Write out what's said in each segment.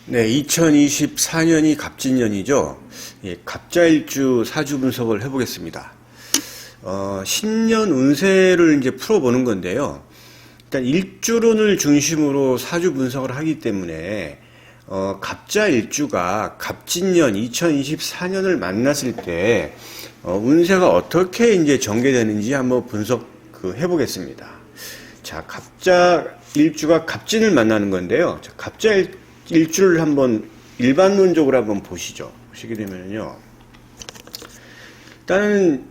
네, 2024년이 갑진년이죠. 예, 갑자일주 사주 분석을 해보겠습니다. 신년 운세를 이제 풀어보는 건데요. 일단 일주론을 중심으로 사주 분석을 하기 때문에 갑자일주가 갑진년 2024년을 만났을 때 운세가 어떻게 이제 전개되는지 한번 분석 해보겠습니다. 자, 갑자일주가 갑진을 만나는 건데요. 자, 갑자일주를 한번 일반론적으로 한번 보시죠. 보시게 되면요. 일단은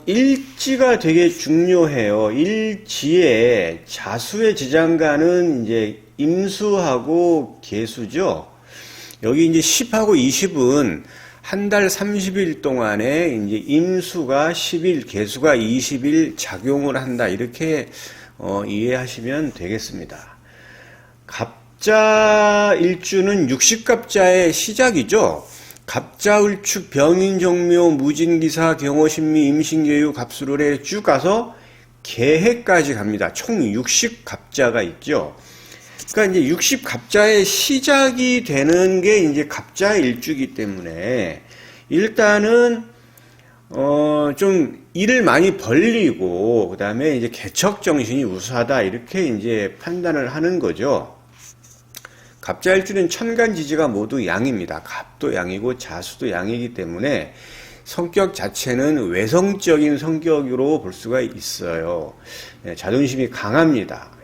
일지가 되게 중요해요. 일지에 자수의 지장간은 이제 임수하고 계수죠. 여기 이제 10하고 20은 한 달 30일 동안에 이제 임수가 10일, 계수가 20일 작용을 한다. 이렇게 이해하시면 되겠습니다. 갑자일주는 육식갑자의 시작이죠. 갑자을축, 병인정묘, 무진기사, 경호신미, 임신계유, 갑수롤에 쭉 가서 개해까지 갑니다. 총 60갑자가 있죠. 그러니까 이제 60갑자의 시작이 되는 게 이제 갑자일주이기 때문에 일단은 좀 일을 많이 벌리고 그다음에 이제 개척 정신이 우수하다 이렇게 이제 판단을 하는 거죠. 갑자일주는 천간지지가 모두 양입니다. 갑도 양이고 자수도 양이기 때문에 성격 자체는 외성적인 성격으로 볼 수가 있어요. 자존심이 강합니다.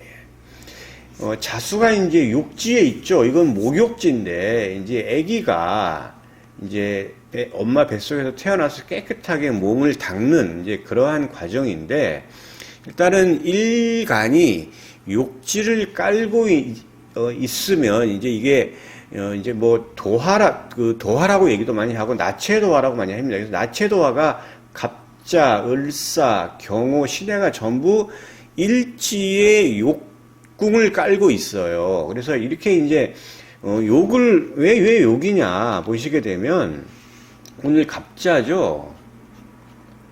자수가 이제 욕지에 있죠. 이건 목욕지인데 이제 아기가 이제 엄마 뱃속에서 태어나서 깨끗하게 몸을 닦는 이제 그러한 과정인데 일단은 일간이 욕지를 깔고 있으면 이제 이게 이제 뭐 도화라고 얘기도 많이 하고 나체도화라고 많이 합니다. 그래서 나체도화가 갑자, 을사, 경호, 신해가 전부 일지의 욕궁을 깔고 있어요. 그래서 이렇게 이제 욕을 왜 욕이냐 보시게 되면 오늘 갑자죠.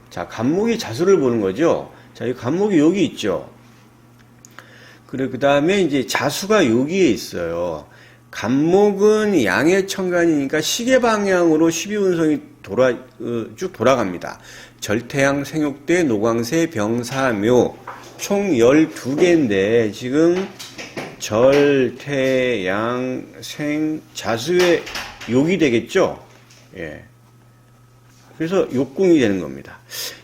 자, 갑목이 자수를 보는 거죠. 자, 이 갑목이 여기 있죠. 그래, 그 다음에 이제 자수가 여기에 있어요. 갑목은 양의 천간이니까 시계 방향으로 12운성이 쭉 돌아갑니다. 절태양, 생육대, 노광세, 병사묘. 총 12개인데, 지금 절태양, 생, 자수의 욕이 되겠죠? 예. 그래서 욕궁이 되는 겁니다.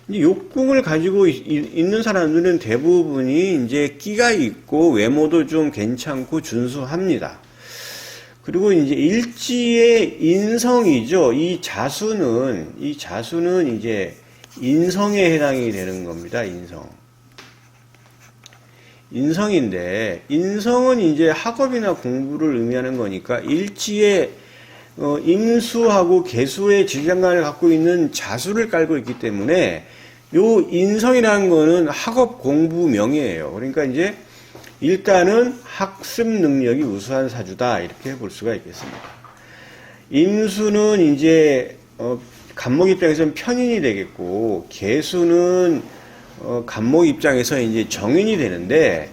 이제 욕궁을 가지고 있는 사람들은 대부분이 이제 끼가 있고 외모도 좀 괜찮고 준수합니다. 그리고 이제 일지의 인성이죠. 이 자수는 이제 인성에 해당이 되는 겁니다. 인성인데, 인성은 이제 학업이나 공부를 의미하는 거니까 일지의 임수하고 계수의 지장간을 갖고 있는 자수를 깔고 있기 때문에 요 인성이라는 거는 학업 공부 명예예요. 그러니까 이제 일단은 학습 능력이 우수한 사주다 이렇게 볼 수가 있겠습니다. 임수는 이제 갑목 입장에서는 편인이 되겠고 계수는 갑목 입장에서 이제 정인이 되는데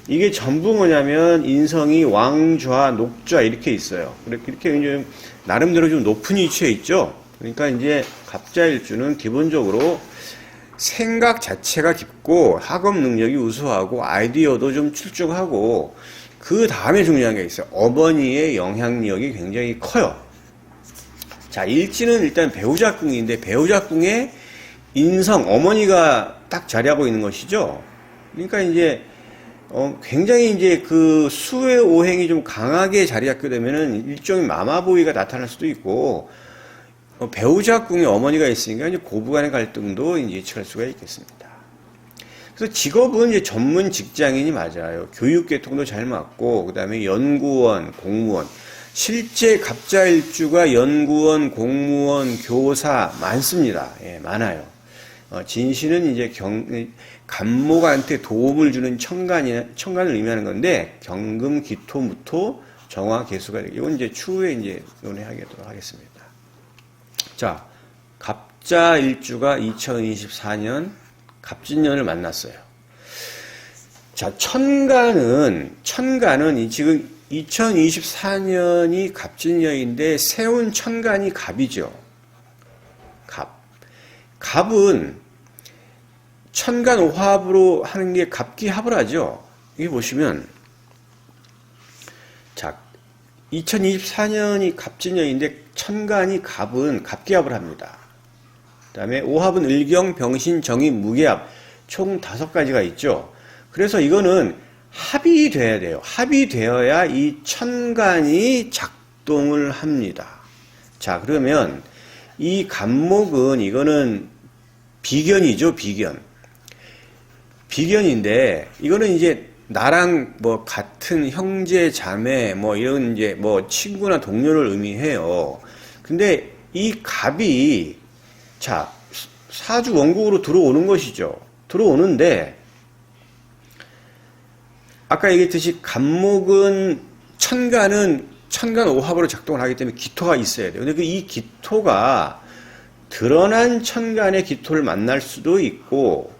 이게 전부 뭐냐면 인성이 왕좌, 녹좌 이렇게 있어요. 이렇게 이제 나름대로 좀 높은 위치에 있죠. 그러니까 이제 갑자일주는 기본적으로 생각 자체가 깊고 학업 능력이 우수하고 아이디어도 좀 출중하고 그 다음에 중요한 게 있어요. 어머니의 영향력이 굉장히 커요. 자, 일지는 일단 배우자궁인데 배우자궁에 인성, 어머니가 딱 자리하고 있는 것이죠. 그러니까 이제 굉장히 이제 그 수의 오행이 좀 강하게 자리 잡게 되면은 일종의 마마보이가 나타날 수도 있고, 배우자궁에 어머니가 있으니까 이제 고부간의 갈등도 이제 예측할 수가 있겠습니다. 그래서 직업은 이제 전문 직장인이 맞아요. 교육 계통도 잘 맞고, 그 다음에 연구원, 공무원. 실제 갑자일주가 연구원, 공무원, 교사 많습니다. 예, 많아요. 진신은 이제 갑목한테 도움을 주는 천간을 의미하는 건데, 경금, 기토, 무토, 정화, 개수가 되고, 이건 이제 추후에 이제 논의하도록 하겠습니다. 자, 갑자일주가 2024년 갑진년을 만났어요. 자, 천간은 지금 2024년이 갑진년인데 세운 천간이 갑이죠. 갑. 갑은 천간 오합으로 하는 게 갑기합을 하죠. 여기 보시면 자, 2024년이 갑진년인데 천간이 갑은 갑기합을 합니다. 그 다음에 오합은 을경, 병신, 정인, 무게합 총 5가지가 있죠. 그래서 이거는 합이 돼야 돼요. 합이 되어야 이 천간이 작동을 합니다. 자, 그러면 이 갑목은 이거는 비견이죠, 비견. 비견인데 이거는 이제 나랑 뭐 같은 형제, 자매 뭐 이런 이제 뭐 친구나 동료를 의미해요. 근데 이 갑이 자, 사주 원국으로 들어오는 것이죠. 들어오는데 아까 얘기했듯이 갑목은 천간 오합으로 작동을 하기 때문에 기토가 있어야 돼요. 근데 이 기토가 드러난 천간의 기토를 만날 수도 있고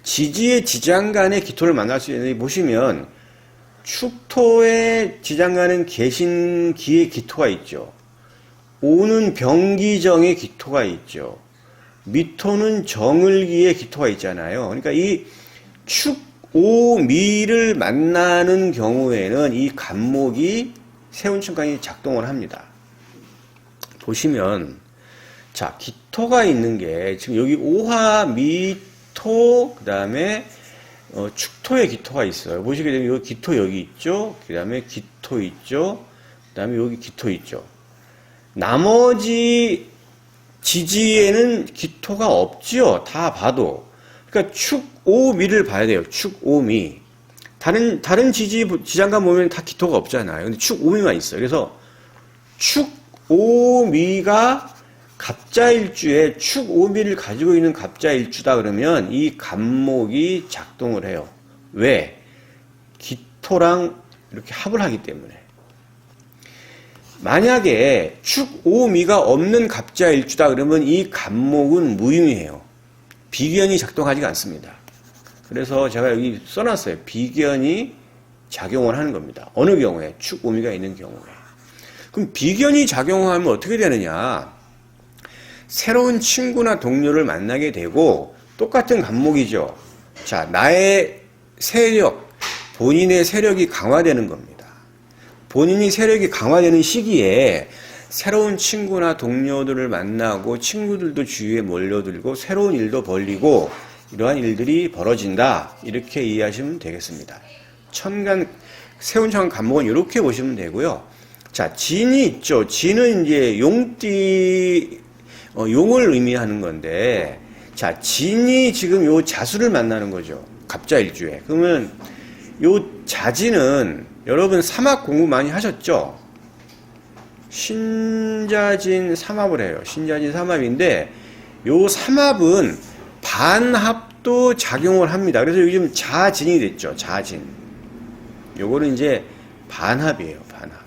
지지의 지장간의 기토를 만날 수 있는데 보시면 축토의 지장간은 개신기의 기토가 있죠. 오는 병기정의 기토가 있죠. 미토는 정을기의 기토가 있잖아요. 그러니까 이 축, 오, 미를 만나는 경우에는 이 갑목이 세운천간이 작동을 합니다. 보시면 자, 기토가 있는 게 지금 여기 오화, 미토, 그 다음에 축토의 기토가 있어요. 보시게 되면 여기 기토 여기 있죠. 그 다음에 기토 있죠. 그 다음에 여기 기토 있죠. 나머지 지지에는 기토가 없지요. 다 봐도. 그러니까 축, 오, 미를 봐야 돼요. 축, 오, 미. 다른 지장간 보면 다 기토가 없잖아요. 근데 축, 오, 미만 있어요. 그래서 축, 오, 미가 갑자일주에 축, 오, 미를 가지고 있는 갑자일주다 그러면 이 갑목이 작동을 해요. 왜? 기토랑 이렇게 합을 하기 때문에. 만약에 축, 오, 미가 없는 갑자일주다 그러면 이 갑목은 무의미해요. 비견이 작동하지가 않습니다. 그래서 제가 여기 써놨어요. 비견이 작용을 하는 겁니다. 어느 경우에? 축, 오, 미가 있는 경우에. 그럼 비견이 작용하면 어떻게 되느냐? 새로운 친구나 동료를 만나게 되고 똑같은 갑목이죠. 자, 나의 세력, 본인의 세력이 강화되는 겁니다. 본인이 세력이 강화되는 시기에 새로운 친구나 동료들을 만나고 친구들도 주위에 몰려들고 새로운 일도 벌리고 이러한 일들이 벌어진다. 이렇게 이해하시면 되겠습니다. 세운천간 갑목은 이렇게 보시면 되고요. 자, 진이 있죠. 진은 이제 용을 의미하는 건데, 자, 진이 지금 요 자수를 만나는 거죠. 갑자일주에. 그러면 요 자진은 여러분 삼합 공부 많이 하셨죠? 신자진 삼합을 해요. 신자진 삼합인데 요 삼합은 반합도 작용을 합니다. 그래서 요즘 자진이 됐죠. 자진. 요거는 이제 반합이에요. 반합.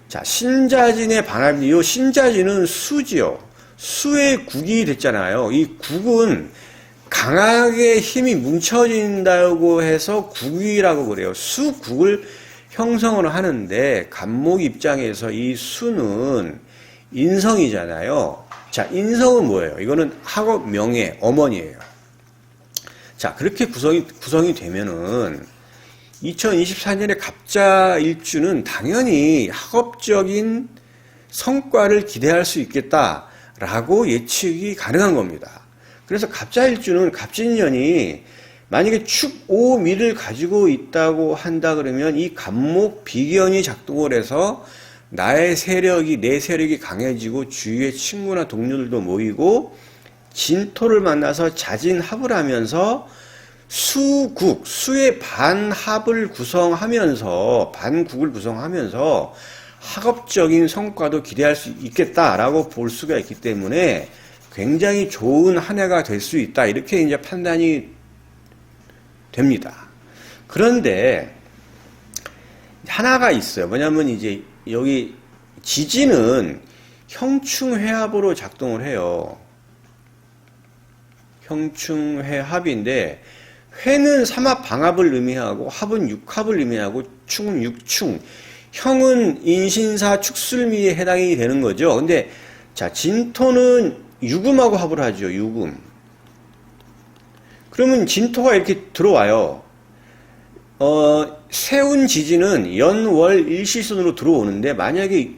자, 신자진의 반합이 요 신자진은 수지요. 수의 국이 됐잖아요. 이 국은 강하게 힘이 뭉쳐진다고 해서 국이라고 그래요. 수국을 형성을 하는데 갑목 입장에서 이 수는 인성이잖아요. 자, 인성은 뭐예요? 이거는 학업 명예, 어머니예요. 자, 그렇게 구성이 되면은 2024년에 갑자일주는 당연히 학업적인 성과를 기대할 수 있겠다라고 예측이 가능한 겁니다. 그래서 갑자일주는 갑진년이 만약에 축, 오, 미를 가지고 있다고 한다 그러면 이 갑목 비견이 작동을 해서 내 세력이 강해지고 주위에 친구나 동료들도 모이고 진토를 만나서 자진합을 하면서 수의 반국을 구성하면서 학업적인 성과도 기대할 수 있겠다라고 볼 수가 있기 때문에 굉장히 좋은 한 해가 될 수 있다. 이렇게 이제 판단이 됩니다. 그런데 하나가 있어요. 뭐냐면 이제 여기 지지는 형충회합으로 작동을 해요. 형충회합인데 회는 삼합 방합을 의미하고 합은 육합을 의미하고 축충은 육충. 형은 인신사 축술미에 해당이 되는 거죠. 근데 자, 진토는 유금하고 합을 하죠. 유금. 그러면 진토가 이렇게 들어와요. 세운 지지는 연월 일시순으로 들어오는데 만약에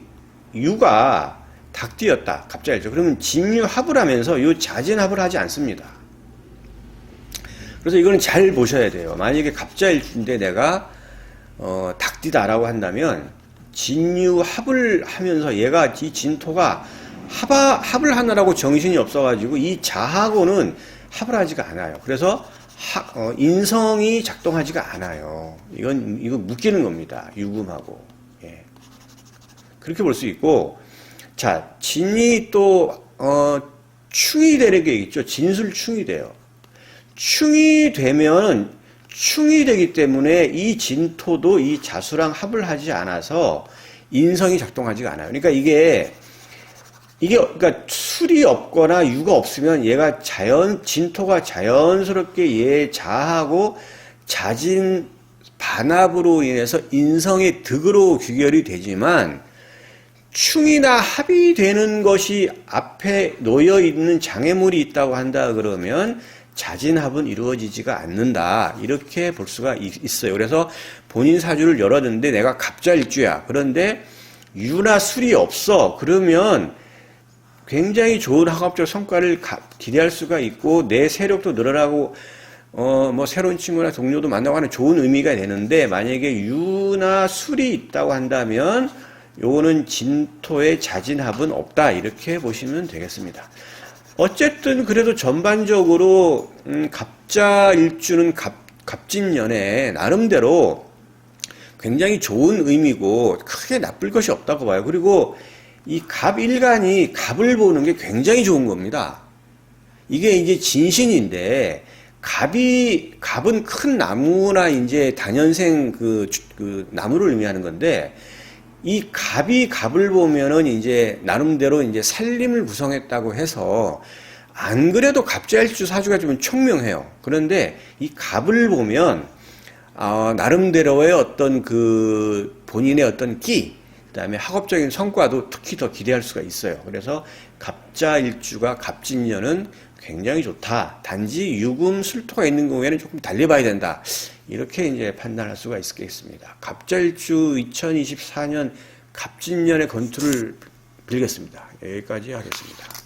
유가 닭띠였다. 갑자기죠. 그러면 진유합을 하면서 요 자진합을 하지 않습니다. 그래서 이거는 잘 보셔야 돼요. 만약에 갑자일주인데 내가 닭띠다라고 한다면 진유합을 하면서 얘가 이 진토가 합을 하느라고 정신이 없어가지고 이 자하고는 합을 하지가 않아요. 그래서 인성이 작동하지가 않아요. 이거 묶이는 겁니다. 유금하고. 예. 그렇게 볼 수 있고, 자, 진이 또, 충이 되는 게 있죠. 진술충이 돼요. 충이 되면, 충이 되기 때문에 이 진토도 이 자수랑 합을 하지 않아서 인성이 작동하지가 않아요. 그러니까 그러니까 술이 없거나 유가 없으면 얘가 진토가 자연스럽게 얘 자하고 자진 반합으로 인해서 인성의 득으로 귀결이 되지만 충이나 합이 되는 것이 앞에 놓여 있는 장애물이 있다고 한다 그러면 자진합은 이루어지지가 않는다. 이렇게 볼 수가 있어요. 그래서 본인 사주를 열었는데 내가 갑자일주야. 그런데 유나 술이 없어. 그러면 굉장히 좋은 학업적 성과를 기대할 수가 있고 내 세력도 늘어나고 뭐 새로운 친구나 동료도 만나고 하는 좋은 의미가 되는데 만약에 유나 술이 있다고 한다면 요거는 진토의 자진합은 없다. 이렇게 보시면 되겠습니다. 어쨌든 그래도 전반적으로 갑자일주는 갑진년에 나름대로 굉장히 좋은 의미고 크게 나쁠 것이 없다고 봐요. 그리고 이 갑일간이 갑을 보는 게 굉장히 좋은 겁니다. 이게 이제 진신인데 갑은 큰 나무나 이제 단연생 그 나무를 의미하는 건데 이 갑이 갑을 보면은 이제 나름대로 이제 살림을 구성했다고 해서 안 그래도 갑자일주 사주가 좀 총명해요. 그런데 이 갑을 보면 나름대로의 어떤 그 본인의 어떤 끼, 그다음에 학업적인 성과도 특히 더 기대할 수가 있어요. 그래서 갑자일주가 갑진년은 굉장히 좋다. 단지 유금 술토가 있는 경우에는 조금 달려봐야 된다. 이렇게 이제 판단할 수가 있겠습니다. 갑자일주 2024년 갑진년의 건투를 빌겠습니다. 여기까지 하겠습니다.